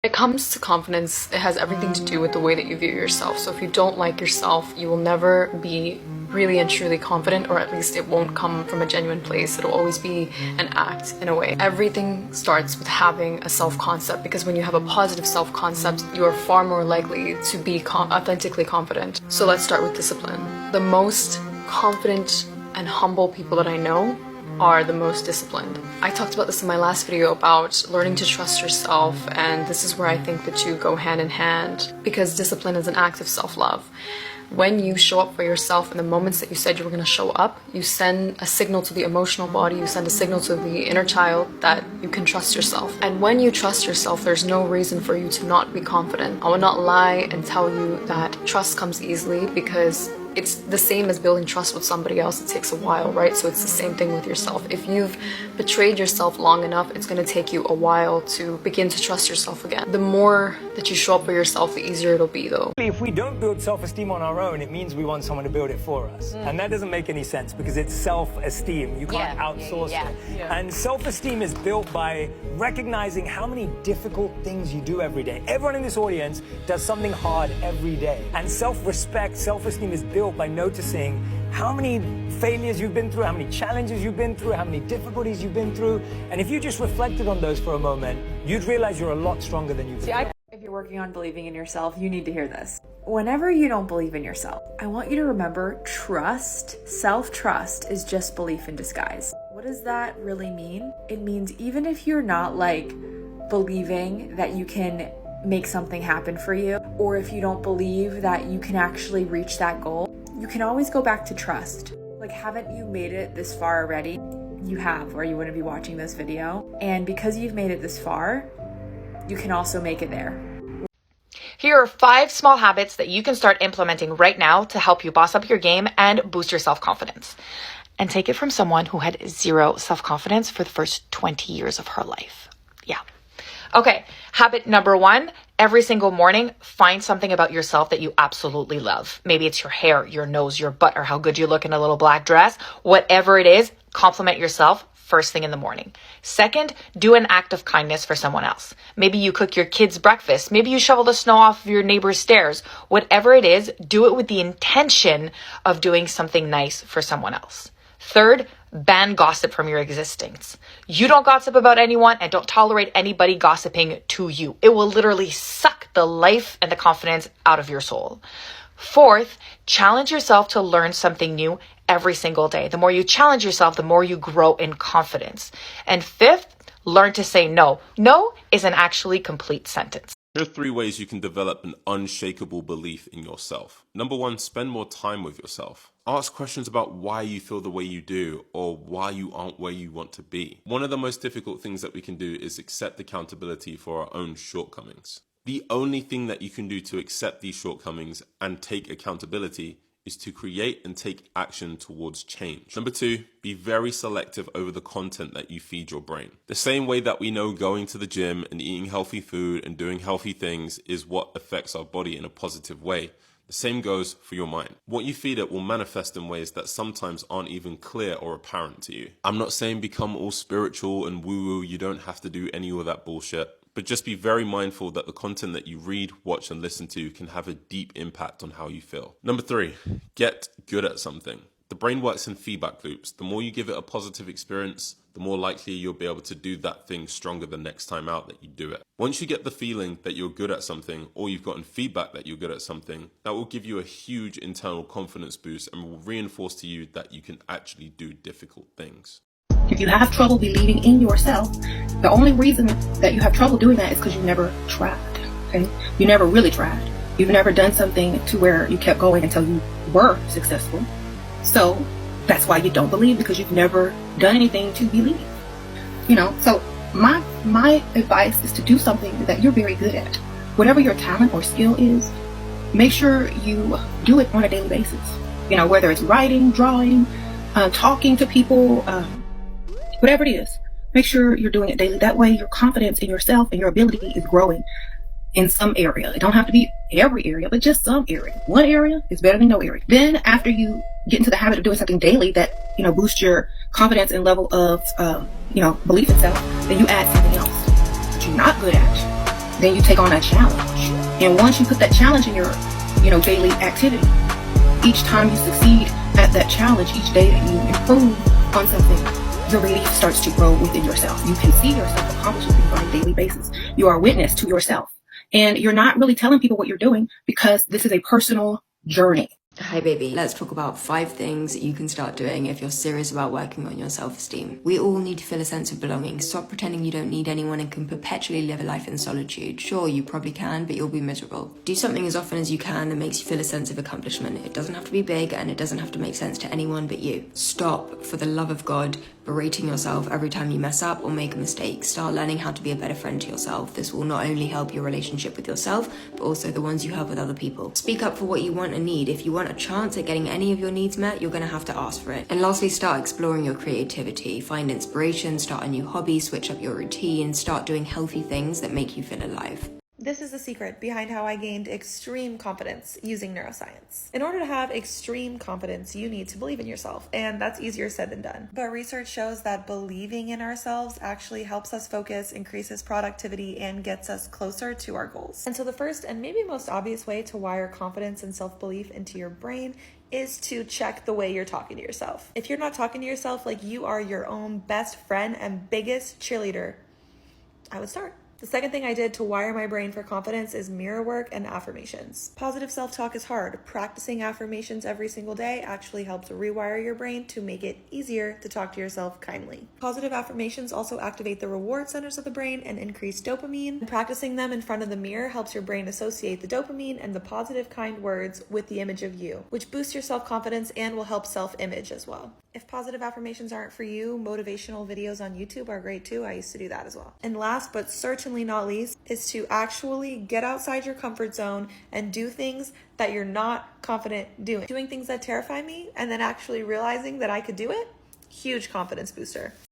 When it comes to confidence, it has everything to do with the way that you view yourself. So if you don't like yourself, you will never be really and truly confident, or at least it won't come from a genuine place. It'll always be an act in a way. Everything starts with having a self-concept, because when you have a positive self-concept, you are far more likely to be authentically confident. So let's start with discipline. The most confident and humble people that I know are the most disciplined. I talked about this in my last video about learning to trust yourself, and this is where I think the two go hand in hand, because discipline is an act of self-love. When you show up for yourself in the moments that you said you were going to show up, you send a signal to the emotional body, you send a signal to the inner child that you can trust yourself. And when you trust yourself, there's no reason for you to not be confident. I will not lie and tell you that trust comes easily, because it's the same as building trust with somebody else. It takes a while, right? So it's the same thing with yourself. If you've betrayed yourself long enough, it's going to take you a while to begin to trust yourself again. The more that you show up for yourself, the easier it'll be, though. If we don't build self-esteem on our own, it means we want someone to build it for us. And that doesn't make any sense, because it's self-esteem. You can't outsource it. And self-esteem is built by recognizing how many difficult things you do every day. Everyone in this audience does something hard every day. And self-respect, self-esteem is built by noticing how many failures you've been through, how many challenges you've been through, how many difficulties you've been through. And if you just reflected on those for a moment, you'd realize you're a lot stronger than you've been. If you're working on believing in yourself, you need to hear this. Whenever you don't believe in yourself, I want you to remember trust, self-trust is just belief in disguise. What does that really mean? It means even if you're not believing that you can make something happen for you, or if you don't believe that you can actually reach that goal, you can always go back to trust. Haven't you made it this far already? You have, or you wouldn't be watching this video. And because you've made it this far, you can also make it there. Here are 5 small habits that you can start implementing right now to help you boss up your game and boost your self-confidence. And take it from someone who had 0 self-confidence for the first 20 years of her life. Yeah. Okay, habit number 1, every single morning, find something about yourself that you absolutely love. Maybe it's your hair, your nose, your butt, or how good you look in a little black dress. Whatever it is, compliment yourself first thing in the morning. Second, do an act of kindness for someone else. Maybe you cook your kids breakfast. Maybe you shovel the snow off of your neighbor's stairs. Whatever it is, do it with the intention of doing something nice for someone else. Third, ban gossip from your existence. You don't gossip about anyone, and don't tolerate anybody gossiping to you. It will literally suck the life and the confidence out of your soul. Fourth, challenge yourself to learn something new every single day. The more you challenge yourself, the more you grow in confidence. And fifth, learn to say no. No is an actually complete sentence. Here are 3 ways you can develop an unshakable belief in yourself. Number 1, spend more time with yourself. Ask questions about why you feel the way you do, or why you aren't where you want to be. One of the most difficult things that we can do is accept accountability for our own shortcomings. The only thing that you can do to accept these shortcomings and take accountability is to create and take action towards change. Number 2, be very selective over the content that you feed your brain. The same way that we know going to the gym and eating healthy food and doing healthy things is what affects our body in a positive way, the same goes for your mind. What you feed it will manifest in ways that sometimes aren't even clear or apparent to you. I'm not saying become all spiritual and woo-woo, you don't have to do any of that bullshit. But just be very mindful that the content that you read, watch, and listen to can have a deep impact on how you feel. Number 3, get good at something. The brain works in feedback loops. The more you give it a positive experience, the more likely you'll be able to do that thing stronger the next time out that you do it. Once you get the feeling that you're good at something, or you've gotten feedback that you're good at something, that will give you a huge internal confidence boost and will reinforce to you that you can actually do difficult things. If you have trouble believing in yourself, the only reason that you have trouble doing that is because you never tried, okay? You never really tried. You've never done something to where you kept going until you were successful. So that's why you don't believe, because you've never done anything to believe. So my advice is to do something that you're very good at. Whatever your talent or skill is, make sure you do it on a daily basis. Whether it's writing, drawing, talking to people, whatever it is, make sure you're doing it daily. That way your confidence in yourself and your ability is growing in some area. It don't have to be every area, but just some area. One area is better than no area. Then after you get into the habit of doing something daily that, boosts your confidence and level of, belief in self, then you add something else that you're not good at. then you take on a challenge. And once you put that challenge in your, daily activity, each time you succeed at that challenge, each day that you improve on something, your belief starts to grow within yourself. You can see yourself accomplishing things on a daily basis. You are a witness to yourself. And you're not really telling people what you're doing because this is a personal journey. Hi baby, let's talk about 5 things that you can start doing if you're serious about working on your self-esteem. We all need to feel a sense of belonging. Stop pretending you don't need anyone and can perpetually live a life in solitude. Sure, you probably can, but you'll be miserable. Do something as often as you can that makes you feel a sense of accomplishment. It doesn't have to be big and it doesn't have to make sense to anyone but you. Stop, for the love of God, berating yourself every time you mess up or make a mistake. Start learning how to be a better friend to yourself. This will not only help your relationship with yourself, but also the ones you have with other people. Speak up for what you want and need. If you want a chance at getting any of your needs met, you're going to have to ask for it. And lastly, start exploring your creativity. Find inspiration, start a new hobby, switch up your routine, start doing healthy things that make you feel alive. This is the secret behind how I gained extreme confidence using neuroscience. In order to have extreme confidence, you need to believe in yourself, and that's easier said than done. But research shows that believing in ourselves actually helps us focus, increases productivity, and gets us closer to our goals. And so the first and maybe most obvious way to wire confidence and self-belief into your brain is to check the way you're talking to yourself. If you're not talking to yourself like you are your own best friend and biggest cheerleader, I would start. The second thing I did to wire my brain for confidence is mirror work and affirmations. Positive self-talk is hard. Practicing affirmations every single day actually helps rewire your brain to make it easier to talk to yourself kindly. Positive affirmations also activate the reward centers of the brain and increase dopamine. Practicing them in front of the mirror helps your brain associate the dopamine and the positive, kind words with the image of you, which boosts your self-confidence and will help self-image as well. If positive affirmations aren't for you, motivational videos on YouTube are great too. I used to do that as well. And last but certainly not least is to actually get outside your comfort zone and do things that you're not confident doing. Doing things that terrify me and then actually realizing that I could do it, huge confidence booster.